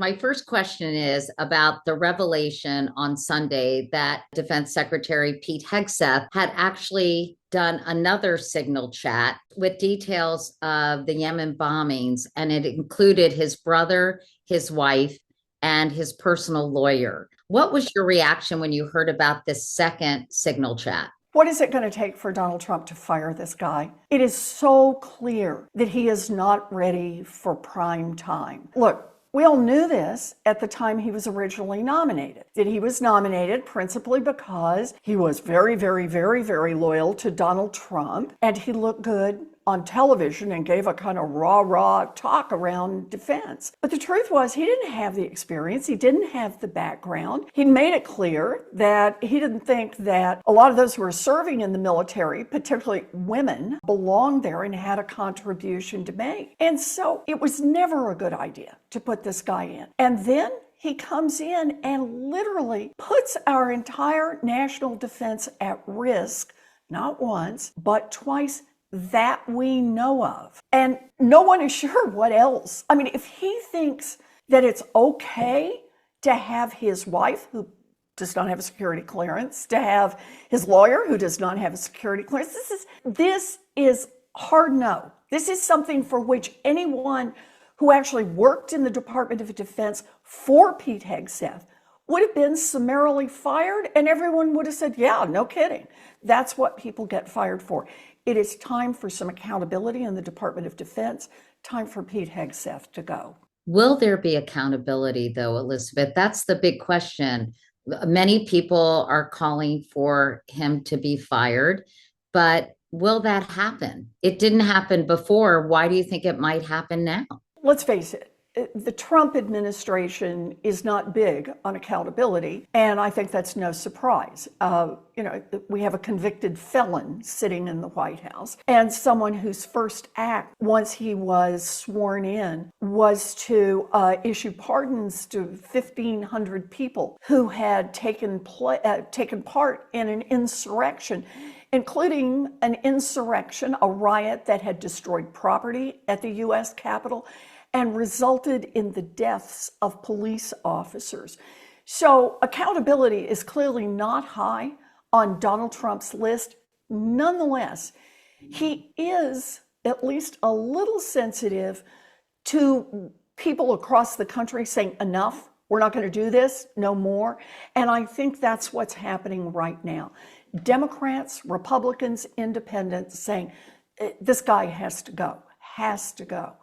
My first question is about the revelation on Sunday that Defense Secretary Pete Hegseth had actually done another signal chat with details of the Yemen bombings, and it included his brother, his wife, and his personal lawyer. What was your reaction when you heard about this second signal chat? What is it going to take for Donald Trump to fire this guy? It is so clear that he is not ready for prime time. Look, we all knew this at the time he was originally nominated, that he was nominated principally because he was very, very, very, very loyal to Donald Trump, and he looked good on television and gave a kind of rah-rah talk around defense. But the truth was he didn't have the experience. He didn't have the background. He made it clear that he didn't think that a lot of those who were serving in the military, particularly women, belonged there and had a contribution to make. And so it was never a good idea to put this guy in. And then he comes in and literally puts our entire national defense at risk, not once, but twice that we know of. And no one is sure what else. I mean, if he thinks that it's okay to have his wife, who does not have a security clearance, to have his lawyer, who does not have a security clearance, this is hard no. This is something for which anyone who actually worked in the Department of Defense for Pete Hegseth would have been summarily fired, and everyone would have said, yeah, no kidding. That's what people get fired for. It is time for some accountability in the Department of Defense, time for Pete Hegseth to go. Will there be accountability, though, Elizabeth? That's the big question. Many people are calling for him to be fired, but will that happen? It didn't happen before. Why do you think it might happen now? Let's face it. The Trump administration is not big on accountability, and I think that's no surprise. We have a convicted felon sitting in the White House, and someone whose first act, once he was sworn in, was to issue pardons to 1,500 people who had taken part in an insurrection, including an insurrection, a riot that had destroyed property at the U.S. Capitol and resulted in the deaths of police officers. So accountability is clearly not high on Donald Trump's list. Nonetheless, he is at least a little sensitive to people across the country saying, enough, we're not going to do this, no more. And I think that's what's happening right now. Democrats, Republicans, independents saying, this guy has to go.